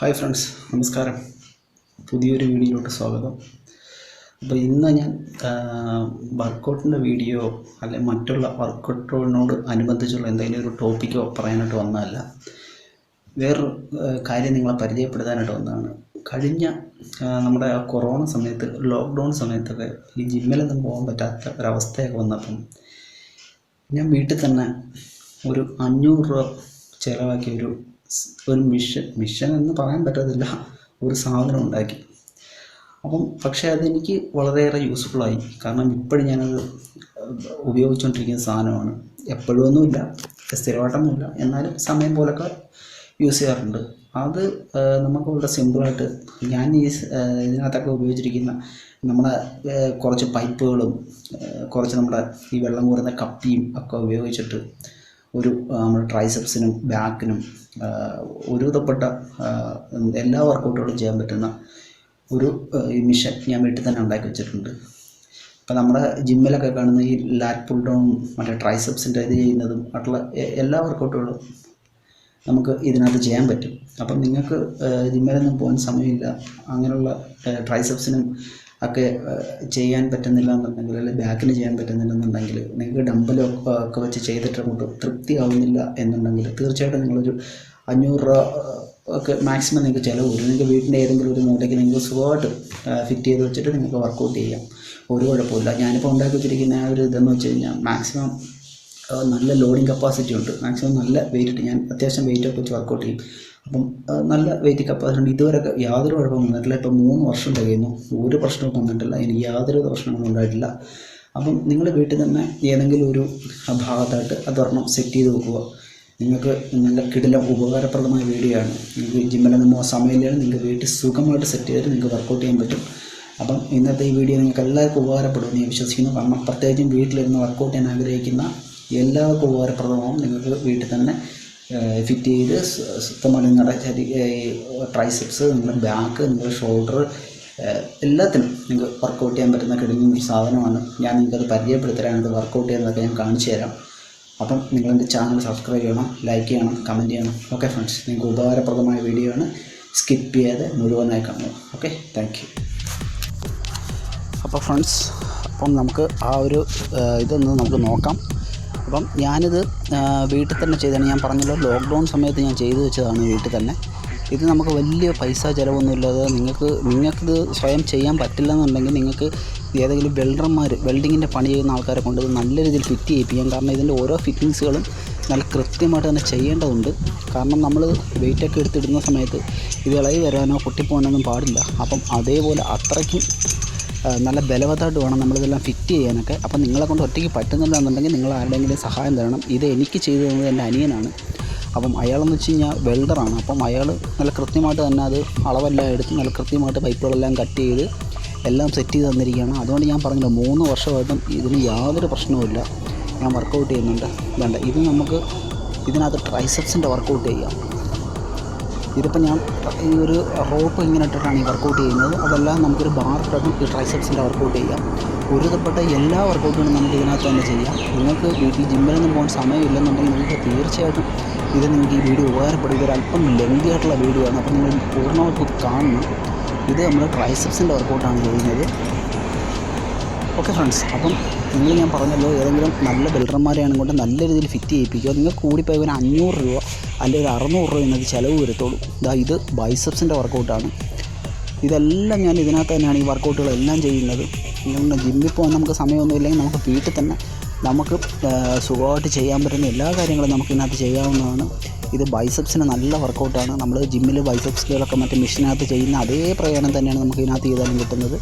Hi friends, നമസ്കാരം. പുതിയൊരു വീഡിയോയിലോട്ട് സ്വാഗതം. അപ്പോൾ ഇന്ന് ഞാൻ വർക്കൗട്ടിൻ്റെ വീഡിയോ അല്ലെങ്കിൽ മറ്റുള്ള വർക്കൗട്ടിനോട് അനുബന്ധിച്ചുള്ള എന്തെങ്കിലും ഒരു ടോപ്പിക്കോ പറയാനായിട്ട് വന്നതല്ല. വേറൊരു കാര്യം നിങ്ങളെ പരിചയപ്പെടുത്താനായിട്ട് വന്നതാണ്. കഴിഞ്ഞ നമ്മുടെ കൊറോണ സമയത്ത്, ലോക്ക്ഡൗൺ സമയത്തൊക്കെ ഈ ജിമ്മിലൊന്നും പോകാൻ പറ്റാത്ത ഒരവസ്ഥയൊക്കെ വന്നപ്പം ഞാൻ വീട്ടിൽ തന്നെ ഒരു 500 രൂപ ചിലവാക്കി ഒരു മിഷൻ എന്ന് പറയാൻ പറ്റത്തില്ല, ഒരു സാധനം ഉണ്ടാക്കി. പക്ഷേ അതെനിക്ക് വളരെയേറെ യൂസ്ഫുള്ളായി. കാരണം ഇപ്പോഴും ഞാനത് ഉപയോഗിച്ചുകൊണ്ടിരിക്കുന്ന സാധനമാണ്. എപ്പോഴൊന്നുമില്ല, സ്ഥിരമായിട്ടൊന്നുമില്ല, എന്നാലും സമയം പോലൊക്കെ യൂസ് ചെയ്യാറുണ്ട്. അത് നമുക്ക് വളരെ സിമ്പിളായിട്ട് ഞാൻ ഇതിനകത്തൊക്കെ ഉപയോഗിച്ചിരിക്കുന്ന നമ്മുടെ കുറച്ച് പൈപ്പുകളും കുറച്ച് നമ്മുടെ ഈ വെള്ളം കോരുന്ന കപ്പിയും ഒക്കെ ഉപയോഗിച്ചിട്ട് നമ്മുടെ ട്രൈസെപ്സിനും ബാക്കിനും ഒരുവിധപ്പെട്ട എല്ലാ വർക്കൗട്ടുകളും ചെയ്യാൻ പറ്റുന്ന ഒരു മിഷൻ ഞാൻ വീട്ടിൽ തന്നെ ഉണ്ടാക്കി വെച്ചിട്ടുണ്ട്. ഇപ്പം നമ്മുടെ ജിമ്മിലൊക്കെ കാണുന്ന ഈ ലാറ്റ് പുൾ ഡൗൺ, മറ്റേ ട്രൈസെപ്സിൻ്റെ ഇത് ചെയ്യുന്നതും ആയിട്ടുള്ള എല്ലാ വർക്കൗട്ടുകളും നമുക്ക് ഇതിനകത്ത് ചെയ്യാൻ പറ്റും. അപ്പം നിങ്ങൾക്ക് ജിമ്മിലൊന്നും പോകാൻ സമയമില്ല, അങ്ങനെയുള്ള ട്രൈസെപ്സിനും ഒക്കെ ചെയ്യാൻ പറ്റുന്നില്ല എന്നുണ്ടെങ്കിൽ, അല്ലെങ്കിൽ ബാക്കിന് ചെയ്യാൻ പറ്റുന്നില്ലെന്നുണ്ടെങ്കിൽ, നിങ്ങൾക്ക് ഡമ്പലൊക്കെ വെച്ച് ചെയ്തിട്ട് അങ്ങോട്ട് തൃപ്തിയാവുന്നില്ല എന്നുണ്ടെങ്കിൽ തീർച്ചയായിട്ടും നിങ്ങളൊരു 500 രൂപ ഒക്കെ മാക്സിമം നിങ്ങൾക്ക് ചിലവ് വരും. നിങ്ങൾക്ക് വീട്ടിൻ്റെ ഏതെങ്കിലും ഒരു മൂലയ്ക്ക് നിങ്ങൾക്ക് സുഖമായിട്ട് ഫിറ്റ് ചെയ്ത് വെച്ചിട്ട് നിങ്ങൾക്ക് വർക്കൗട്ട് ചെയ്യാം, ഒരു കുഴപ്പമില്ല. ഞാനിപ്പോൾ ഉണ്ടാക്കി വെച്ചിരിക്കുന്ന ഒരു ഇതെന്ന് വെച്ച് കഴിഞ്ഞാൽ മാക്സിമം നല്ല ലോഡിങ് കപ്പാസിറ്റി ഉണ്ട്. മാക്സിമം നല്ല വെയിറ്റ് ഇട്ട് ഞാൻ അത്യാവശ്യം വെയിറ്റൊക്കെ വെച്ച് വർക്കൗട്ട് ചെയ്യും. അപ്പം നല്ല വെയിറ്റ് കപ്പാസിറ്റി ഉണ്ട്. ഇതുവരെ യാതൊരു കുഴപ്പവും വന്നിട്ടില്ല. ഇപ്പം 3 വർഷം കഴിയുന്നു, ഒരു പ്രശ്നവും വന്നിട്ടില്ല, എനിക്ക് യാതൊരു പ്രശ്നങ്ങളും ഉണ്ടായിട്ടില്ല. അപ്പം നിങ്ങൾ വീട്ടിൽ തന്നെ ഏതെങ്കിലും ഒരു ഭാഗത്തായിട്ട് അതൊരെണ്ണം സെറ്റ് ചെയ്ത് വെക്കുക. നിങ്ങൾക്ക് നല്ല കിടിലം ഉപകാരപ്രദമായ വീഡിയോ ആണ്. നിങ്ങൾക്ക് ജിമ്മിലൊന്നും പോകാൻ സമയമില്ലെങ്കിൽ നിങ്ങൾക്ക് വീട്ടിൽ സുഖമായിട്ട് സെറ്റ് ചെയ്തിട്ട് നിങ്ങൾക്ക് വർക്കൗട്ട് ചെയ്യാൻ പറ്റും. അപ്പം ഇന്നത്തെ ഈ വീഡിയോ നിങ്ങൾക്ക് എല്ലാവർക്കും ഉപകാരപ്പെടുമെന്ന് ഞാൻ വിശ്വസിക്കുന്നു. കാരണം പ്രത്യേകിച്ചും വീട്ടിലിരുന്ന് വർക്കൗട്ട് ചെയ്യാൻ ആഗ്രഹിക്കുന്ന എല്ലാവർക്കും ഉപകാരപ്രദമാവും. നിങ്ങൾക്ക് വീട്ടിൽ തന്നെ ഫിറ്റ് ചെയ്ത് സ്വന്തമായിട്ട് നിങ്ങളുടെ ട്രൈസെപ്സ്, നിങ്ങളുടെ ബാക്ക്, നിങ്ങളുടെ ഷോൾഡർ, എല്ലാത്തിനും നിങ്ങൾക്ക് വർക്കൗട്ട് ചെയ്യാൻ പറ്റുന്ന കിടങ്ങുന്ന സാധനമാണ്. ഞാൻ നിങ്ങൾക്കത് പരിചയപ്പെടുത്തരാനായിട്ട് വർക്കൗട്ട് ചെയ്യുന്നതൊക്കെ ഞാൻ കാണിച്ചു തരാം. അപ്പം നിങ്ങളെൻ്റെ ചാനൽ സബ്സ്ക്രൈബ് ചെയ്യണം, ലൈക്ക് ചെയ്യണം, കമൻറ്റ് ചെയ്യണം. ഓക്കെ ഫ്രണ്ട്സ്, നിങ്ങൾക്ക് ഉപകാരപ്രദമായ വീഡിയോ ആണ്, സ്കിപ്പ് ചെയ്യാതെ മുഴുവനായി കാണുക. Okay, thank you. അപ്പോൾ ഫ്രണ്ട്സ്, നമുക്ക് ആ ഒരു ഇതൊന്ന് നമുക്ക് നോക്കാം. അപ്പം ഞാനിത് വീട്ടിൽ തന്നെ ചെയ്തതാണ്. ഞാൻ പറഞ്ഞല്ലോ, ലോക്ക്ഡൗൺ സമയത്ത് ഞാൻ ചെയ്തു വെച്ചതാണ് വീട്ടിൽ തന്നെ. ഇത് നമുക്ക് വലിയ പൈസ ചിലവൊന്നുമില്ലാതെ നിങ്ങൾക്കിത് സ്വയം ചെയ്യാൻ പറ്റില്ലെന്നുണ്ടെങ്കിൽ നിങ്ങൾക്ക് ഏതെങ്കിലും വെൽഡിങ്ങിൻ്റെ പണി ചെയ്യുന്ന ആൾക്കാരെ കൊണ്ട് ഇത് നല്ല രീതിയിൽ ഫിറ്റ് ചെയ്യിപ്പിക്കാം. കാരണം ഇതിൻ്റെ ഓരോ ഫിറ്റിങ്സുകളും നല്ല കൃത്യമായിട്ട് തന്നെ ചെയ്യേണ്ടതുണ്ട്. കാരണം നമ്മൾ വെയിറ്റൊക്കെ എടുത്തിടുന്ന സമയത്ത് ഇത് ഇളകി വരാനോ പൊട്ടിപ്പോകാനൊന്നും പാടില്ല. അപ്പം അതേപോലെ അത്രയ്ക്കും നല്ല ബലവത്തായിട്ട് വേണം നമ്മളിതെല്ലാം ഫിറ്റ് ചെയ്യാനൊക്കെ. അപ്പം നിങ്ങളെ കൊണ്ട് ഒറ്റയ്ക്ക് പറ്റുന്നില്ല എന്നുണ്ടെങ്കിൽ നിങ്ങൾ ആരുടെയെങ്കിലും സഹായം തരണം. ഇത് എനിക്ക് ചെയ്തു തന്നത് എൻ്റെ അനിയനാണ്. അപ്പം അയാളെന്ന് വെച്ച് കഴിഞ്ഞാൽ വെൽഡറാണ്. അപ്പം അയാൾ നല്ല കൃത്യമായിട്ട് തന്നെ അത് അളവെല്ലാം എടുത്ത് നല്ല കൃത്യമായിട്ട് പൈപ്പുകളെല്ലാം കട്ട് ചെയ്ത് എല്ലാം സെറ്റ് ചെയ്ത് തന്നിരിക്കുകയാണ്. അതുകൊണ്ട് ഞാൻ പറഞ്ഞില്ല, 3 വർഷമായിട്ടും ഇതിന് യാതൊരു പ്രശ്നവുമില്ല. ഞാൻ വർക്കൗട്ട് ചെയ്യുന്നുണ്ട്. വേണ്ട, ഇത് നമുക്ക് ഇതിനകത്ത് ട്രൈസെപ്സിൻ്റെ വർക്കൗട്ട് ചെയ്യാം. ഇതിപ്പോൾ ഞാൻ ഈ ഒരു റോപ്പ് ഇങ്ങനെ ഇട്ടിട്ടാണ് ഈ വർക്കൗട്ട് ചെയ്യുന്നത്. അതെല്ലാം നമുക്കൊരു ബാറിട്ടതും ഈ ട്രൈസെപ്സിൻ്റെ വർക്കൗട്ട് ചെയ്യാം. ഒരുവിധപ്പെട്ട എല്ലാ വർക്കൗട്ടുകളും നമുക്ക് ഇതിനകത്ത് തന്നെ ചെയ്യാം. നിങ്ങൾക്ക് വീട്ടിൽ ജിമ്മിലൊന്നും പോകാൻ സമയമില്ലെന്നുണ്ടെങ്കിൽ നിങ്ങൾക്ക് തീർച്ചയായിട്ടും ഇത് നിങ്ങൾക്ക് ഈ വീഡിയോ ഉപകാരപ്പെടും. ഇതൊരല്പം ലെങ്തി ആയിട്ടുള്ള വീഡിയോ ആണ്, അപ്പോൾ നിങ്ങൾ പൂർണ്ണമായിട്ട് കാണണം. ഇത് നമ്മൾ ട്രൈസെപ്സിൻ്റെ വർക്കൗട്ടാണ് ചെയ്യുന്നത്. ഓക്കെ ഫ്രണ്ട്സ്, അപ്പം ഞാൻ പറഞ്ഞല്ലോ, ഏതെങ്കിലും നല്ല ബിൽഡർമാരെയാണ് കൊണ്ട് നല്ല രീതിയിൽ ഫിറ്റ് ചെയ്യിപ്പിക്കുക. നിങ്ങൾക്ക് കൂടിപ്പോയി ഒരു 500 രൂപ അല്ലെങ്കിൽ ഒരു 600 രൂപ എന്നത് ചിലവ് വരത്തുള്ളൂ. ഇത് ബൈസെപ്സിൻ്റെ വർക്കൗട്ടാണ്. ഇതെല്ലാം ഞാൻ ഇതിനകത്ത് തന്നെയാണ് ഈ വർക്കൗട്ടുകളെല്ലാം ചെയ്യുന്നത്. ജിമ്മിൽ പോകാൻ നമുക്ക് സമയമൊന്നുമില്ലെങ്കിൽ നമുക്ക് വീട്ടിൽ തന്നെ നമുക്ക് സുഖമായിട്ട് ചെയ്യാൻ പറ്റുന്ന എല്ലാ കാര്യങ്ങളും നമുക്ക് ഇതിനകത്ത് ചെയ്യാവുന്നതാണ്. ഇത് ബൈസെപ്സിന് നല്ല വർക്കൗട്ടാണ്. നമ്മൾ ജിമ്മിൽ ബൈസെപ്സുകളൊക്കെ മറ്റേ മെഷീനകത്ത് ചെയ്യുന്ന അതേ പ്രയോജനം തന്നെയാണ് നമുക്ക് ഇതിനകത്ത് ചെയ്താലും കിട്ടുന്നത്.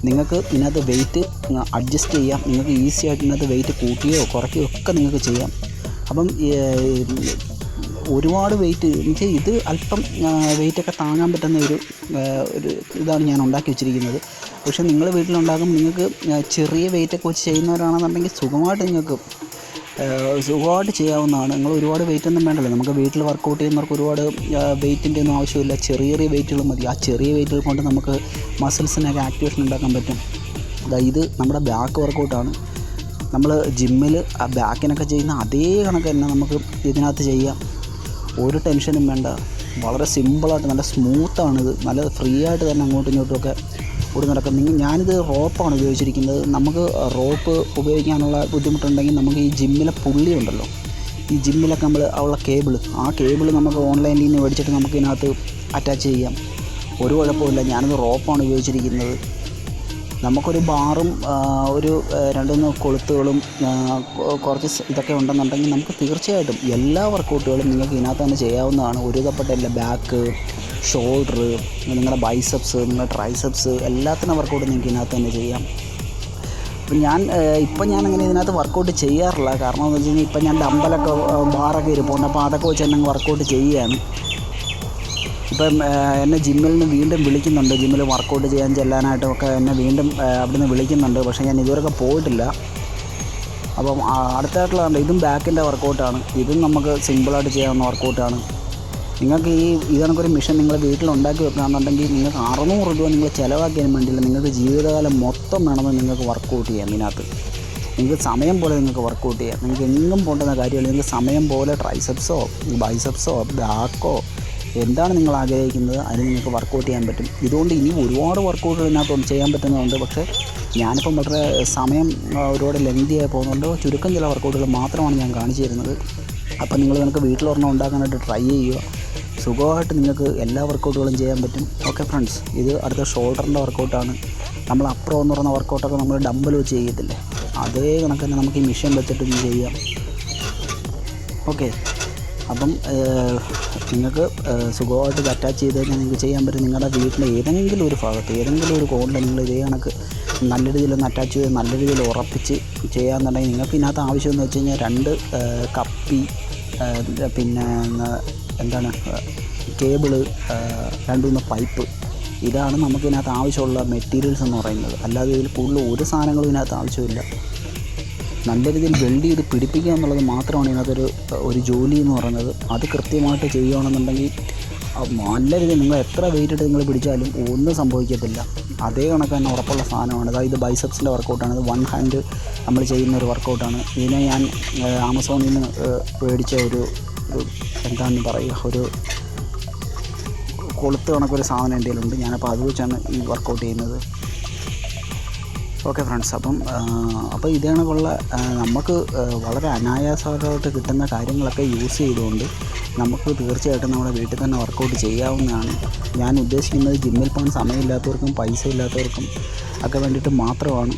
നിങ്ങൾക്ക് ഇതിനകത്ത് വെയിറ്റ് അഡ്ജസ്റ്റ് ചെയ്യാം. നിങ്ങൾക്ക് ഈസി ആയിട്ട് ഇതിനകത്ത് വെയിറ്റ് കൂട്ടുകയോ കുറയ്ക്കുകയോ ഒക്കെ നിങ്ങൾക്ക് ചെയ്യാം. അപ്പം ഒരുപാട് വെയിറ്റ് എനിക്ക് ഇത് അല്പം വെയിറ്റൊക്കെ താങ്ങാൻ പറ്റുന്ന ഒരു ഇതാണ് ഞാൻ ഉണ്ടാക്കി വെച്ചിരിക്കുന്നത്. പക്ഷേ നിങ്ങൾ വീട്ടിലുണ്ടാകുമ്പോൾ നിങ്ങൾക്ക് ചെറിയ വെയിറ്റൊക്കെ വെച്ച് ചെയ്യുന്നവരാണെന്നുണ്ടെങ്കിൽ സുഖമായിട്ട് ചെയ്യാവുന്നതാണ്. നിങ്ങൾ ഒരുപാട് വെയിറ്റൊന്നും വേണ്ടല്ലോ. നമുക്ക് വീട്ടിൽ വർക്കൗട്ട് ചെയ്യുന്നവർക്ക് ഒരുപാട് വെയിറ്റിൻ്റെ ഒന്നും ആവശ്യമില്ല. ചെറിയ വെയിറ്റുകൾ മതി. ആ ചെറിയ വെയിറ്റുകൾ കൊണ്ട് നമുക്ക് മസിൽസിനൊക്കെ ആക്ടിവേഷൻ ഉണ്ടാക്കാൻ പറ്റും. ഇത് നമ്മുടെ ബാക്ക് വർക്കൗട്ടാണ്. നമ്മൾ ജിമ്മിൽ ആ ബാക്കിനൊക്കെ ചെയ്യുന്ന അതേ കണക്ക് തന്നെ നമുക്ക് ഇതിനകത്ത് ചെയ്യാം. ഒരു ടെൻഷനും വേണ്ട. വളരെ സിമ്പിളായിട്ട് നല്ല സ്മൂത്താണിത്, നല്ല ഫ്രീ ആയിട്ട് തന്നെ അങ്ങോട്ടും ഇങ്ങോട്ടുമൊക്കെ ഓടി നടക്കും. ഞാനിത് റോപ്പാണ് ഉപയോഗിച്ചിരിക്കുന്നത്. നമുക്ക് റോപ്പ് ഉപയോഗിക്കാനുള്ള ബുദ്ധിമുട്ടുണ്ടെങ്കിൽ നമുക്ക് ഈ ജിമ്മിലെ പുള്ളി ഉണ്ടല്ലോ, ഈ ജിമ്മിലൊക്കെ നമ്മൾ ഉള്ള ആ കേബിൾ നമുക്ക് ഓൺലൈനിൽ നിന്ന് മേടിച്ചിട്ട് നമുക്ക് ഇതിനകത്ത് അറ്റാച്ച് ചെയ്യാം. ഒരു കുഴപ്പമില്ല. ഞാനത് റോപ്പാണ് ഉപയോഗിച്ചിരിക്കുന്നത്. നമുക്കൊരു ബാറും ഒരു 2-3 കൊളുത്തുകളും കുറച്ച് ഇതൊക്കെ ഉണ്ടെന്നുണ്ടെങ്കിൽ നമുക്ക് തീർച്ചയായിട്ടും എല്ലാ വർക്കൗട്ടുകളും നിങ്ങൾക്ക് ഇതിനകത്ത് തന്നെ ചെയ്യാവുന്നതാണ്. ഒരുവിധപ്പെട്ട എല്ലാ ബാക്ക്, ഷോൾഡർ, നിങ്ങളുടെ ബൈസെപ്സ്, നിങ്ങളുടെ ട്രൈസെപ്സ്, എല്ലാത്തിനും വർക്കൗട്ട് നിങ്ങൾക്ക് ഇതിനകത്ത് തന്നെ ചെയ്യാം. ഇപ്പം ഞാനങ്ങനെ ഇതിനകത്ത് വർക്കൗട്ട് ചെയ്യാറില്ല. കാരണം എന്ന് വെച്ച് കഴിഞ്ഞാൽ ഇപ്പം ഞാൻ ഡമ്പലൊക്കെ ബാറൊക്കെ ഇരിപ്പുണ്ട്, അപ്പോൾ അതൊക്കെ വെച്ച് തന്നെ വർക്കൗട്ട് ചെയ്യുകയാണ്. ഇപ്പം എന്നെ ജിമ്മിൽ നിന്ന് വീണ്ടും വിളിക്കുന്നുണ്ട്, ജിമ്മിൽ വർക്കൗട്ട് ചെയ്യാൻ ചെല്ലാനായിട്ടൊക്കെ എന്നെ വീണ്ടും അവിടെ നിന്ന് വിളിക്കുന്നുണ്ട്. പക്ഷേ ഞാൻ ഇതുവരെയൊക്കെ പോയിട്ടില്ല. അപ്പം അടുത്തായിട്ടുള്ളതുണ്ട്, ഇതും ബാക്കിൻ്റെ വർക്കൗട്ടാണ്. ഇതും നമുക്ക് സിമ്പിളായിട്ട് ചെയ്യാവുന്ന വർക്കൗട്ടാണ്. നിങ്ങൾക്ക് ഇതണക്കൊരു മിഷൻ നിങ്ങൾ വീട്ടിൽ ഉണ്ടാക്കി വെക്കുകയാണെന്നുണ്ടെങ്കിൽ നിങ്ങൾക്ക് 600 രൂപ നിങ്ങൾ ചിലവാക്കിയതിന് വേണ്ടിയില്ല, നിങ്ങൾക്ക് ജീവിതകാലം മൊത്തം വേണമെന്ന് നിങ്ങൾക്ക് വർക്കൗട്ട് ചെയ്യാം. ഇതിനകത്ത് നിങ്ങൾക്ക് സമയം പോലെ നിങ്ങൾക്ക് വർക്കൗട്ട് ചെയ്യാം. നിങ്ങൾക്ക് എങ്ങും പോകേണ്ടുന്ന കാര്യമില്ല. നിങ്ങൾക്ക് സമയം പോലെ ട്രൈസെപ്സോ ബൈസെപ്സോ ബാക്കോ എന്താണ് നിങ്ങൾ ആഗ്രഹിക്കുന്നത് അതിന് നിങ്ങൾക്ക് വർക്കൗട്ട് ചെയ്യാൻ പറ്റും. ഇതുകൊണ്ട് ഇനി ഒരുപാട് വർക്കൗട്ടുകൾ ഇതിനകത്ത് ചെയ്യാൻ പറ്റുന്നതുണ്ട്. പക്ഷേ ഞാനിപ്പം വളരെ സമയം ഒരുപാട് ലെങ്തിയായി പോകുന്നുണ്ട്. ചുരുക്കം ചില വർക്കൗട്ടുകൾ മാത്രമാണ് ഞാൻ കാണിച്ചു തരുന്നത്. അപ്പം നിങ്ങൾ നിങ്ങൾക്ക് വീട്ടിലൊരെണ്ണം ഉണ്ടാക്കാനായിട്ട് ട്രൈ ചെയ്യുക. സുഖമായിട്ട് നിങ്ങൾക്ക് എല്ലാ വർക്കൗട്ടുകളും ചെയ്യാൻ പറ്റും. ഓക്കെ ഫ്രണ്ട്സ്, ഇത് അടുത്ത ഷോൾഡറിൻ്റെ വർക്കൗട്ടാണ്. നമ്മൾ അപ്രോ എന്ന് പറയുന്ന വർക്കൗട്ടൊക്കെ നമ്മൾ ഡമ്പൽ വെച്ച് ചെയ്യത്തില്ലേ, അതേ കണക്ക് തന്നെ നമുക്ക് ഈ മെഷീൻ വെച്ചിട്ട് ചെയ്യാം. ഓക്കെ, അപ്പം നിങ്ങൾക്ക് സുഖമായിട്ട് ഇത് അറ്റാച്ച് ചെയ്ത് കഴിഞ്ഞാൽ നിങ്ങൾക്ക് ചെയ്യാൻ പറ്റും. നിങ്ങളുടെ വീട്ടിലെ ഏതെങ്കിലും ഒരു ഭാഗത്ത്, ഏതെങ്കിലും ഒരു കോണിൽ നിങ്ങൾ ഇതേ കണക്ക് നല്ല രീതിയിലൊന്ന് അറ്റാച്ച് ചെയ്ത് നല്ല രീതിയിൽ ഉറപ്പിച്ച് ചെയ്യാമെന്നുണ്ടെങ്കിൽ നിങ്ങൾക്ക് ഇതിനകത്ത് ആവശ്യമെന്ന് വെച്ച് കഴിഞ്ഞാൽ 2 കപ്പി, പിന്നെ എന്താണ് കേബിള്, 2-3 പൈപ്പ്, ഇതാണ് നമുക്കിതിനകത്ത് ആവശ്യമുള്ള മെറ്റീരിയൽസ് എന്ന് പറയുന്നത്. അല്ലാതെ ഇതിൽ കൂടുതൽ ഒരു സാധനങ്ങളും ഇതിനകത്ത് ആവശ്യമില്ല. നല്ല രീതിയിൽ വെൽഡ് ചെയ്ത് പിടിപ്പിക്കുക എന്നുള്ളത് മാത്രമാണ് ഇതിനകത്തൊരു ജോലി എന്ന് പറയുന്നത്. അത് കൃത്യമായിട്ട് ചെയ്യുകയാണെന്നുണ്ടെങ്കിൽ നല്ല രീതിയിൽ നിങ്ങൾ എത്ര വെയിറ്റ് ഇട്ട് നിങ്ങൾ പിടിച്ചാലും ഒന്നും സംഭവിക്കത്തില്ല. അതേ കണക്ക് തന്നെ ഉറപ്പുള്ള സാധനമാണ്. അതായത് ഇത് ബൈസെപ്സിൻ്റെ വർക്കൗട്ടാണ്. ഇത് 1 ഹാൻഡ് നമ്മൾ ചെയ്യുന്ന ഒരു വർക്കൗട്ടാണ്. ഇതിനെ ഞാൻ ആമസോണിൽ നിന്ന് മേടിച്ച ഒരു എന്താണെന്ന് പറയുക, ഒരു കൊളുത്ത് കണക്കൊരു സാധനം എൻ്റെ കയ്യിലുണ്ട്. ഞാനപ്പോൾ അത് വെച്ചാണ് ഈ വർക്കൗട്ട് ചെയ്യുന്നത്. ഓക്കെ ഫ്രണ്ട്സ്, അപ്പോൾ ഇതേ കണക്കുള്ള നമുക്ക് വളരെ അനായാസമായിട്ട് കിട്ടുന്ന കാര്യങ്ങളൊക്കെ യൂസ് ചെയ്തുകൊണ്ട് നമുക്ക് തീർച്ചയായിട്ടും നമ്മുടെ വീട്ടിൽ തന്നെ വർക്കൗട്ട് ചെയ്യാവുന്നതാണ്. ഞാൻ ഉദ്ദേശിക്കുന്നത് ജിമ്മിൽ പോകാൻ സമയമില്ലാത്തവർക്കും പൈസ ഇല്ലാത്തവർക്കും ഒക്കെ വേണ്ടിയിട്ട് മാത്രമാണ്.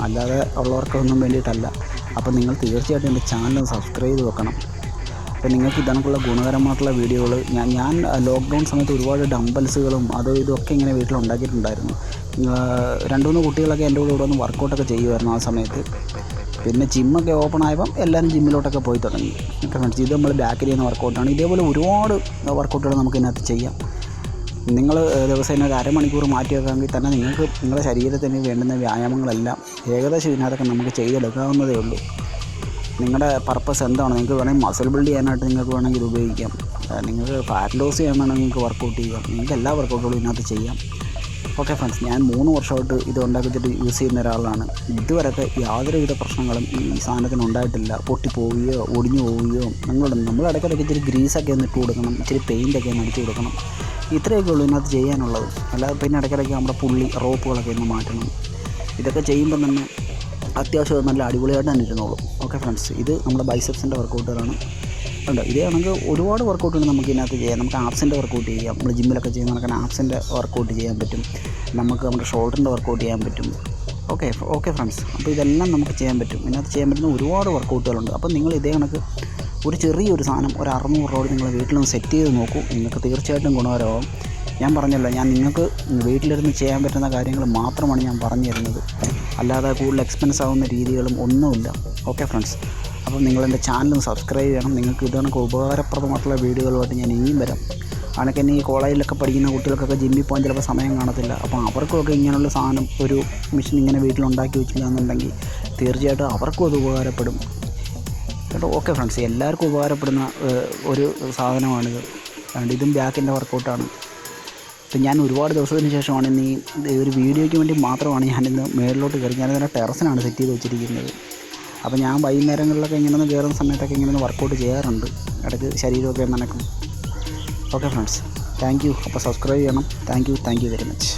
അല്ലാതെ ഉള്ളവർക്കൊന്നും വേണ്ടിയിട്ടല്ല. അപ്പോൾ നിങ്ങൾ തീർച്ചയായിട്ടും എൻ്റെ ചാനൽ സബ്സ്ക്രൈബ് ചെയ്ത് വെക്കണം. അപ്പോൾ നിങ്ങൾക്ക് ഇതണക്കുള്ള ഗുണകരമായിട്ടുള്ള വീഡിയോകൾ ഞാൻ ലോക്ക്ഡൗൺ സമയത്ത് ഒരുപാട് ഡംബൽസുകളും ഇതൊക്കെ ഇങ്ങനെ വീട്ടിലുണ്ടാക്കിയിട്ടുണ്ടായിരുന്നു. 2-3 കുട്ടികളൊക്കെ എൻ്റെ കൂടെ വന്ന് വർക്കൗട്ടൊക്കെ ചെയ്യുമായിരുന്നു ആ സമയത്ത്. പിന്നെ ജിമ്മൊക്കെ ഓപ്പൺ ആയപ്പം എല്ലാവരും ജിമ്മിലോട്ടൊക്കെ പോയി തുടങ്ങി. ഓക്കെ ഫ്രണ്ട്സ്, ഇത് നമ്മൾ ബാക്കിൽ ചെയ്യുന്ന വർക്കൗട്ടാണ്. ഇതേപോലെ ഒരുപാട് വർക്കൗട്ടുകൾ നമുക്ക് ഇതിനകത്ത് ചെയ്യാം. നിങ്ങൾ ദിവസേന ഒരു അരമണിക്കൂർ മാറ്റി വെക്കാമെങ്കിൽ തന്നെ നിങ്ങൾക്ക് നിങ്ങളുടെ ശരീരത്തിന് വേണ്ടുന്ന വ്യായാമങ്ങളെല്ലാം ഏകദേശം ഇതിനകത്തൊക്കെ നമുക്ക് ചെയ്തെടുക്കാവുന്നതേ ഉള്ളൂ. നിങ്ങളുടെ പർപ്പസ് എന്താണ്, നിങ്ങൾക്ക് വേണമെങ്കിൽ മസിൽ ബിൽഡ് ചെയ്യാനായിട്ട് നിങ്ങൾക്ക് വേണമെങ്കിൽ ഇത് ഉപയോഗിക്കാം. നിങ്ങൾക്ക് ഫാറ്റ് ലോസ് ചെയ്യാനാണെങ്കിൽ നിങ്ങൾക്ക് വർക്കൗട്ട് ചെയ്യാം. നിങ്ങൾക്ക് എല്ലാ വർക്കൗട്ടുകളും ഇതിനകത്ത് ചെയ്യാം. ഓക്കെ ഫ്രണ്ട്സ്, ഞാൻ 3 വർഷമായിട്ട് ഇത് ഉണ്ടാക്കിയിട്ട് യൂസ് ചെയ്യുന്ന ഒരാളാണ്. ഇതുവരെയൊക്കെ യാതൊരുവിധ പ്രശ്നങ്ങളും ഈ സാധനത്തിന് ഉണ്ടായിട്ടില്ല. പൊട്ടിപ്പോവുകയോ ഒടിഞ്ഞു പോവുകയോ നമ്മൾ ഇടയ്ക്കിടയ്ക്ക് ഇച്ചിരി ഗ്രീസൊക്കെ ഒന്ന് ഇട്ട് കൊടുക്കണം, ഇച്ചിരി പെയിൻ്റൊക്കെ ഒന്ന് അടിച്ച് കൊടുക്കണം. ഇത്രയൊക്കെ ഉള്ളൂ ഇതിനകത്ത് ചെയ്യാനുള്ളത്. അല്ലാതെ പിന്നെ ഇടയ്ക്കിടയ്ക്ക് നമ്മുടെ റോപ്പുകളൊക്കെ ഒന്ന് മാറ്റണം. ഇതൊക്കെ ചെയ്യുമ്പം തന്നെ അത്യാവശ്യം നല്ല അടിപൊളിയായിട്ട് തന്നെ ഇരുന്നോളും. ഓക്കെ ഫ്രണ്ട്സ്, ഇത് നമ്മുടെ ബൈസെപ്സിൻ്റെ വർക്കൗട്ടുകളാണ്. ഉണ്ട് ഇതേ ആണെങ്കിൽ ഒരുപാട് വർക്കൗട്ടുകൾ നമുക്ക് ഇതിനകത്ത് ചെയ്യാം. നമുക്ക് ആപ്സിൻ്റെ വർക്കൗട്ട് ചെയ്യാം. നമ്മൾ ജിമ്മിലൊക്കെ ചെയ്യുന്ന കണക്കാണ് ആപ്സിൻ്റെ വർക്കൗട്ട് ചെയ്യാൻ പറ്റും. നമുക്ക് നമ്മുടെ ഷോൾഡറിൻ്റെ വർക്കൗട്ട് ചെയ്യാൻ പറ്റും. ഓക്കെ ഫ്രണ്ട്സ്, അപ്പോൾ ഇതെല്ലാം നമുക്ക് ചെയ്യാൻ പറ്റും. ഇതിനകത്ത് ചെയ്യാൻ പറ്റുന്ന ഒരുപാട് വർക്കൗട്ടുകളുണ്ട്. അപ്പോൾ നിങ്ങൾ ഇതേ കണക്ക് ഒരു ചെറിയൊരു സാധനം ഒരു 600 രൂപ നിങ്ങൾ വീട്ടിലൊന്ന് സെറ്റ് ചെയ്ത് നോക്കൂ. നിങ്ങൾക്ക് തീർച്ചയായിട്ടും ഗുണകരമാകും. ഞാൻ പറഞ്ഞല്ലോ, ഞാൻ നിങ്ങൾക്ക് വീട്ടിലിരുന്ന് ചെയ്യാൻ പറ്റുന്ന കാര്യങ്ങൾ മാത്രമാണ് ഞാൻ പറഞ്ഞു തരുന്നത്. അല്ലാതെ കൂടുതൽ എക്സ്പെൻസ് ആകുന്ന രീതികളും ഒന്നുമില്ല. ഓക്കെ ഫ്രണ്ട്സ്, അപ്പം നിങ്ങളെൻ്റെ ചാനൽ സബ്സ്ക്രൈബ് ചെയ്യണം. നിങ്ങൾക്ക് ഇതൊക്കെ ഉപകാരപ്രദമായിട്ടുള്ള വീഡിയോകളുമായിട്ട് ഞാൻ ഇനിയും വരാം. അതൊക്കെ ഈ കോളേജിലൊക്കെ പഠിക്കുന്ന കുട്ടികൾക്കൊക്കെ ജിമ്മിൽ പോകാൻ ചിലപ്പോൾ സമയം കാണത്തില്ല. അപ്പോൾ അവർക്കൊക്കെ ഇങ്ങനെയുള്ള സാധനം ഒരു മെഷീൻ ഇങ്ങനെ വീട്ടിലുണ്ടാക്കി വെച്ചില്ല എന്നുണ്ടെങ്കിൽ തീർച്ചയായിട്ടും അവർക്കും അത് ഉപകാരപ്പെടും കേട്ടോ. ഓക്കെ ഫ്രണ്ട്സ്, എല്ലാവർക്കും ഉപകാരപ്പെടുന്ന ഒരു സാധനമാണിത്. ഇതും ബാക്കിൻ്റെ വർക്കൗട്ടാണ്. ഇപ്പം ഞാൻ ഒരുപാട് ദിവസത്തിന് ശേഷമാണ് ഇന്ന് ഈ ഒരു വീഡിയോയ്ക്ക് വേണ്ടി മാത്രമാണ് ഞാനിന്ന് മേളിലോട്ട് കയറി. ഞാനിതിൻ്റെ ടെറസിനാണ് സെറ്റ് ചെയ്ത് വെച്ചിരിക്കുന്നത്. അപ്പോൾ ഞാൻ വൈകുന്നേരങ്ങളിലൊക്കെ ഇങ്ങനെ ഒന്ന് കയറുന്ന സമയത്തൊക്കെ ഇങ്ങനെ ഒന്ന് വർക്കൗട്ട് ചെയ്യാറുണ്ട്. ഇടയ്ക്ക് ശരീരമൊക്കെ നനക്കും. Okay friends, thank you. അപ്പോൾ സബ്സ്ക്രൈബ് ചെയ്യണം. Thank you very much.